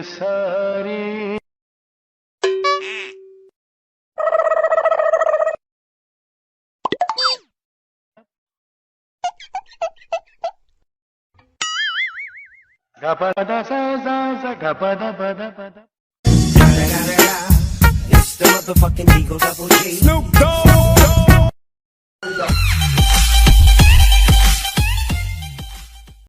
सारी gapada sa sa sa gapada pada pada. It's the motherfucking Eagle Double G. Snoop Dogg.